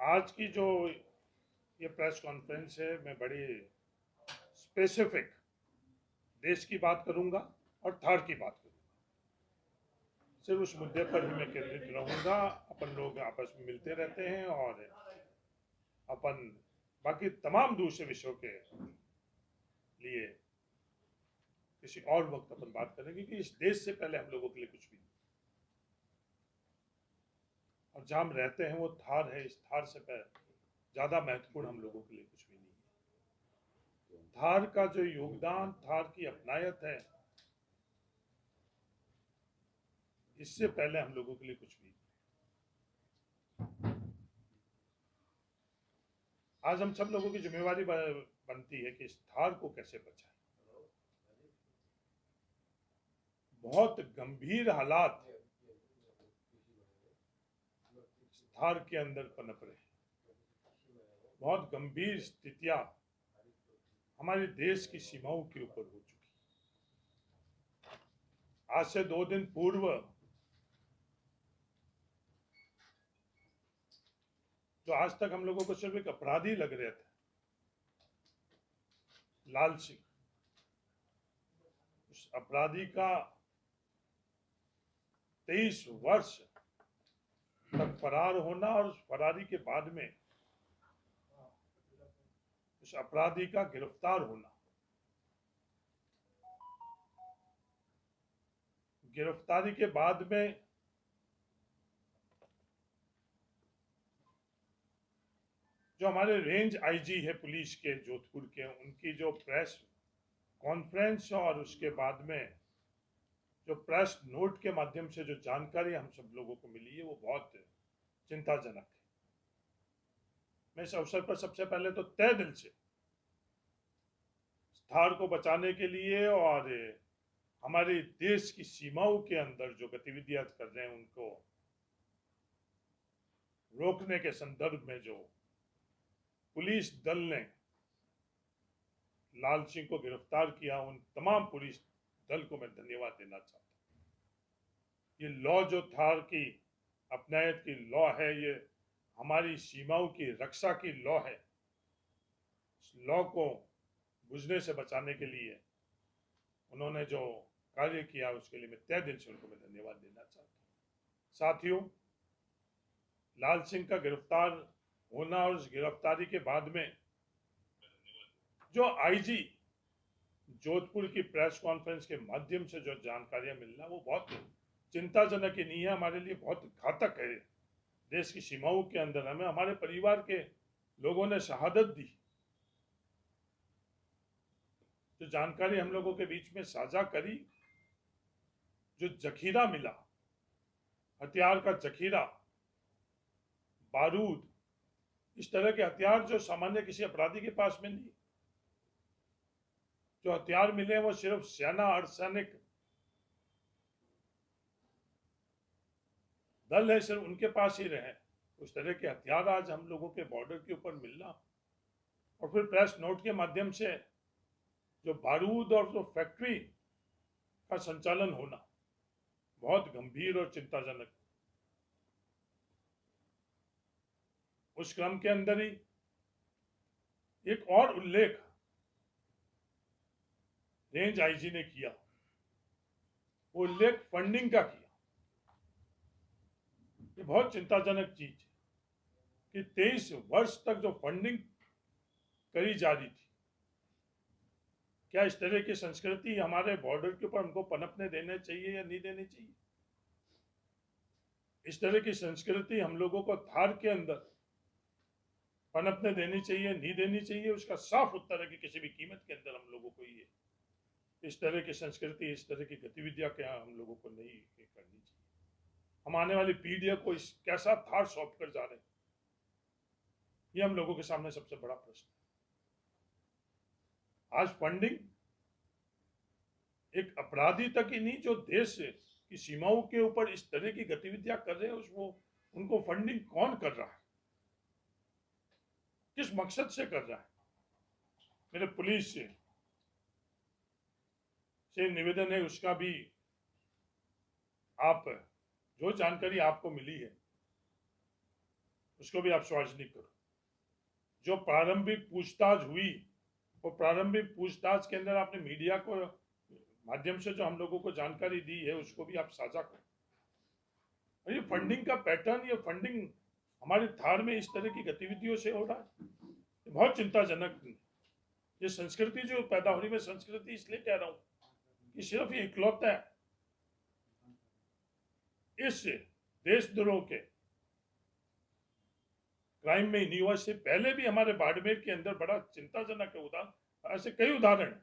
आज की जो ये प्रेस कॉन्फ्रेंस है, मैं बड़ी स्पेसिफिक देश की बात करूंगा और थार की बात करूंगा। सिर्फ उस मुद्दे पर ही मैं केंद्रित रहूंगा। अपन लोग आपस में मिलते रहते हैं और अपन बाकी तमाम दूसरे विषयों के लिए किसी और वक्त अपन बात करेंगे कि इस देश से पहले हम लोगों के लिए कुछ भी नहीं। और जहाँ हम रहते हैं वो थार है, इस थार से ज़्यादा महत्वपूर्ण हम लोगों के लिए कुछ भी नहीं है। थार का जो योगदान, थार की अपनायत है, इससे पहले हम लोगों के लिए कुछ भी नहीं। आज हम सब लोगों की जिम्मेवारी बनती है कि इस थार को कैसे बचाएं। बहुत गंभीर हालात थार के अंदर पनप रहे हैं। बहुत गंभीर स्थितियां हमारे देश की सीमाओं के ऊपर हो चुकी। आज से 2 दिन पूर्व जो आज तक हम लोगों को सिर्फ एक अपराधी लग रहे थे, लाल सिंह, उस अपराधी का 23 वर्ष तक फरार होना और उस फरारी के बाद में उस अपराधी का गिरफ्तार होना, गिरफ्तारी के बाद में जो हमारे रेंज आईजी है पुलिस के जोधपुर के, उनकी जो प्रेस कॉन्फ्रेंस और उसके बाद में जो प्रेस नोट के माध्यम से जो जानकारी हम सब लोगों को मिली है, वो बहुत चिंताजनक है। मैं इस अवसर पर सबसे पहले तो तहे दिल से थार को बचाने के लिए और हमारे देश की सीमाओं के अंदर जो गतिविधियां कर रहे हैं उनको रोकने के संदर्भ में जो पुलिस दल ने लाल सिंह को गिरफ्तार किया, उन तमाम पुलिस दल को मैं धन्यवाद देना चाहता हूँ। ये लॉ जो थार की अपनायत की लॉ है, ये हमारी सीमाओं की रक्षा की लॉ है। इस लॉ को बुझने से बचाने के लिए उन्होंने जो कार्य किया, उसके लिए मैं तहे दिल से उनको मैं धन्यवाद देना चाहता हूँ। साथियों, लाल सिंह का गिरफ्तार होना और उस गिरफ्तारी के बाद में जो आईजी जोधपुर की प्रेस कॉन्फ्रेंस के माध्यम से जो जानकारियां मिलना, वो बहुत चिंताजनक ही नहीं है, हमारे लिए बहुत घातक है। देश की सीमाओं के अंदर हमें हमारे परिवार के लोगों ने शहादत दी। जो जानकारी हम लोगों के बीच में साझा करी, जो जखीरा मिला, हथियार का जखीरा, बारूद, इस तरह के हथियार जो सामान्य किसी अपराधी के पास में नहीं। जो हथियार मिले वो सिर्फ सेना, अर्धसैनिक दल है, सिर्फ उनके पास ही रहे। उस तरह के हथियार आज हम लोगों के बॉर्डर के ऊपर मिलना और फिर प्रेस नोट के माध्यम से जो बारूद और जो फैक्ट्री का संचालन होना, बहुत गंभीर और चिंताजनक। उस क्रम के अंदर ही एक और उल्लेख रेंज आईजी ने किया, वो उल्लेख फंडिंग का किया। ये बहुत चिंताजनक चीज है कि 23 वर्ष तक जो फंडिंग करी जा रही थी, क्या इस तरह की संस्कृति हमारे बॉर्डर के ऊपर हमको पनपने देने चाहिए या नहीं देनी चाहिए? इस तरह की संस्कृति हम लोगों को थार के अंदर पनपने देनी चाहिए, नहीं देनी चाहिए? उसका साफ उत्तर है कि किसी भी कीमत के अंदर हम लोगों को ये इस तरह की संस्कृति, इस तरह की गतिविधियां क्या हम लोगों को नहीं करनी चाहिए। हम आने वाली पीढ़ियों को इस कैसा थार सौंप कर जा रहे हैं, ये हम लोगों के सामने सबसे बड़ा प्रश्न है। आज फंडिंग एक अपराधी तक ही नहीं, जो देश की सीमाओं के ऊपर इस तरह की गतिविधियां कर रहे हैं, उसको उनको फंडिंग कौन कर रहा है, किस मकसद से कर रहा है? मेरे पुलिस से निवेदन है, उसका भी आप जो जानकारी आपको मिली है उसको भी आप सार्वजनिक करो। जो प्रारंभिक पूछताछ हुई, वो प्रारंभिक पूछताछ के अंदर आपने मीडिया को माध्यम से जो हम लोगों को जानकारी दी है उसको भी आप साझा करो। और ये फंडिंग का पैटर्न, ये फंडिंग हमारे थार में इस तरह की गतिविधियों से हो रहा है, बहुत चिंताजनक। ये संस्कृति जो पैदा हो रही है, मैं संस्कृति इसलिए कह रहा हूं कि सिर्फ ये इकलौता है इस देशद्रोह के क्राइम में नहीं हुआ। इससे पहले भी हमारे बाड़मेर के अंदर बड़ा चिंताजनक है उदाहरण, ऐसे कई उदाहरण।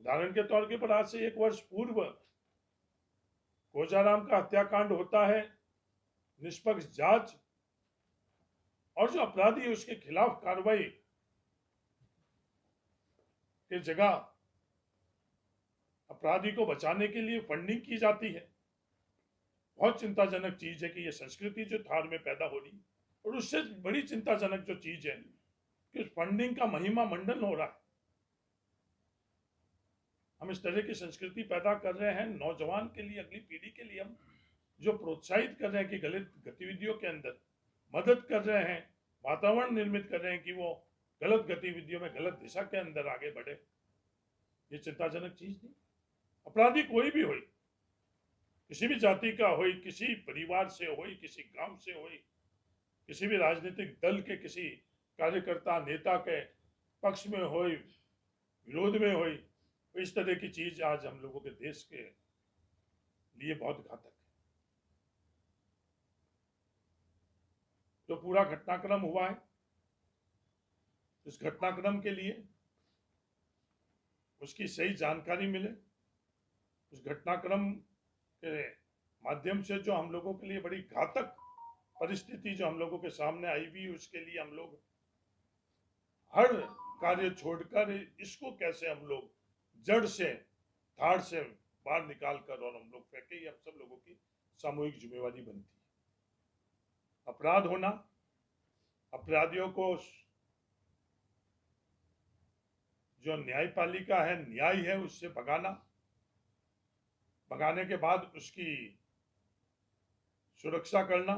उदाहरण के तौर पर आज से 1 वर्ष पूर्व कोजाराम का हत्याकांड होता है, निष्पक्ष जांच और जो अपराधी है उसके खिलाफ कार्रवाई की जगह अपराधी को बचाने के लिए फंडिंग की जाती है। बहुत चिंताजनक चीज है कि यह संस्कृति जो थार में पैदा हो रही है। और उससे बड़ी चिंताजनक जो चीज है कि उस फंडिंग का महिमा मंडन हो रहा है। हम इस तरह की संस्कृति पैदा कर रहे हैं नौजवान के लिए, अगली पीढ़ी के लिए। हम जो प्रोत्साहित कर रहे हैं कि गलत गतिविधियों के अंदर मदद कर रहे हैं, वातावरण निर्मित कर रहे हैं कि वो गलत गतिविधियों में, गलत दिशा के अंदर आगे बढ़े। ये चिंताजनक चीज नहीं। अपराधी कोई भी हो, किसी भी जाति का हो, किसी परिवार से हो, किसी गांव से हो, किसी भी राजनीतिक दल के किसी कार्यकर्ता नेता के पक्ष में हो, विरोध में हो, इस तरह की चीज आज हम लोगों के देश के लिए बहुत घातक है। जो पूरा घटनाक्रम हुआ है, इस घटनाक्रम के लिए उसकी सही जानकारी मिले, उस घटनाक्रम के माध्यम से जो हम लोगों के लिए बड़ी घातक परिस्थिति जो हम लोगों के सामने आई हुई, उसके लिए हम लोग हर कार्य छोड़कर इसको कैसे हम लोग जड़ से, धाड़ से बाहर निकाल कर और हम लोग फेंके, ये हम सब लोगों की सामूहिक जिम्मेवारी बनती है। अपराध होना, अपराधियों को जो न्यायपालिका है, न्याय है, उससे भगाना, भगाने के बाद उसकी सुरक्षा करना,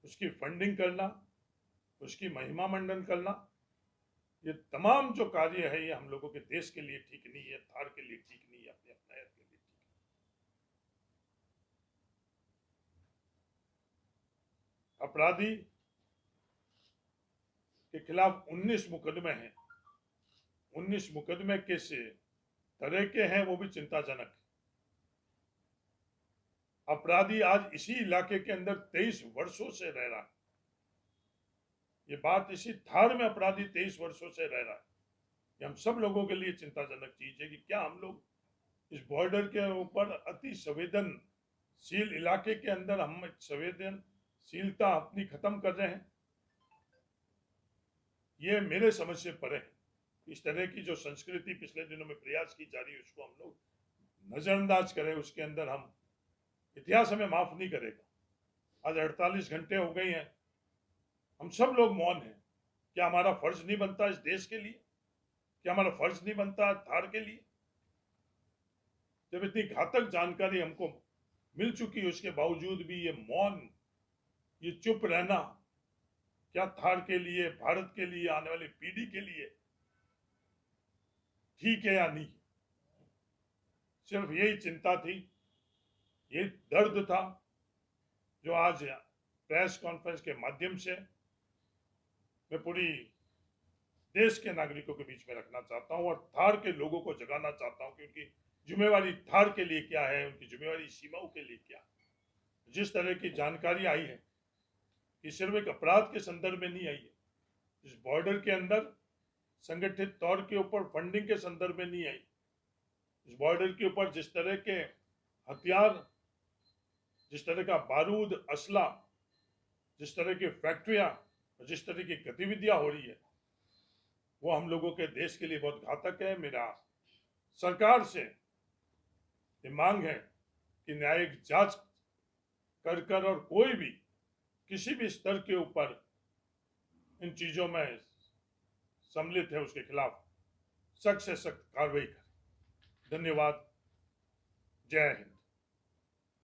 उसकी फंडिंग करना, उसकी महिमा मंडन करना, ये तमाम जो कार्य है ये हम लोगों के देश के लिए ठीक नहीं है, थार के लिए ठीक नहीं है, अपने अपनायत के लिए ठीक है। अपराधी के खिलाफ 19 मुकदमे हैं। 19 मुकदमे किस तरह के हैं वो भी चिंताजनक है। अपराधी आज इसी इलाके के अंदर 23 वर्षों से रह रहा है। ये बात इसी थार में अपराधी 23 वर्षों से रह रहा है। ये हम सब लोगों के लिए चिंताजनक चीज है कि क्या हम लोग इस बॉर्डर के ऊपर अति संवेदनशील इलाके के अंदर हम संवेदनशीलता अपनी खत्म कर रहे हैं। ये मेरे समझ से परे है। इस तरह की जो संस्कृति पिछले दिनों में प्रयास की जा रही है उसको हम लोग नजरअंदाज करें, उसके अंदर हम, इतिहास हमें माफ नहीं करेगा। आज 48 घंटे हो गए हैं, हम सब लोग मौन हैं। क्या हमारा फर्ज नहीं बनता इस देश के लिए? क्या हमारा फर्ज नहीं बनता थार के लिए? जब इतनी घातक जानकारी हमको मिल चुकी है उसके बावजूद भी ये मौन, ये चुप रहना, क्या थार के लिए, भारत के लिए, आने वाली पीढ़ी के लिए ठीक है या नहीं? सिर्फ यही चिंता थी, ये दर्द था जो आज प्रेस कॉन्फ्रेंस के माध्यम से मैं पूरी देश के नागरिकों के बीच में रखना चाहता हूं और थार के लोगों को जगाना चाहता हूं कि उनकी जिम्मेवारी थार के लिए क्या है, उनकी जिम्मेवारी सीमाओं के लिए क्या है। जिस तरह की जानकारी आई है कि सिर्फ एक अपराध के संदर्भ में नहीं आई है, इस बॉर्डर के अंदर संगठित तौर के ऊपर फंडिंग के संदर्भ में नहीं आई। इस बॉर्डर के ऊपर जिस तरह के हथियार, जिस तरह का बारूद, असला, जिस तरह की फैक्ट्रियां, जिस तरह की गतिविधियां हो रही है, वो हम लोगों के देश के लिए बहुत घातक है। मेरा सरकार से ये मांग है कि न्यायिक जांच कर और कोई भी किसी भी स्तर के ऊपर इन चीजों में सम्मिलित है उसके खिलाफ सख्त से सख्त कार्रवाई करें। धन्यवाद। जय हिंद।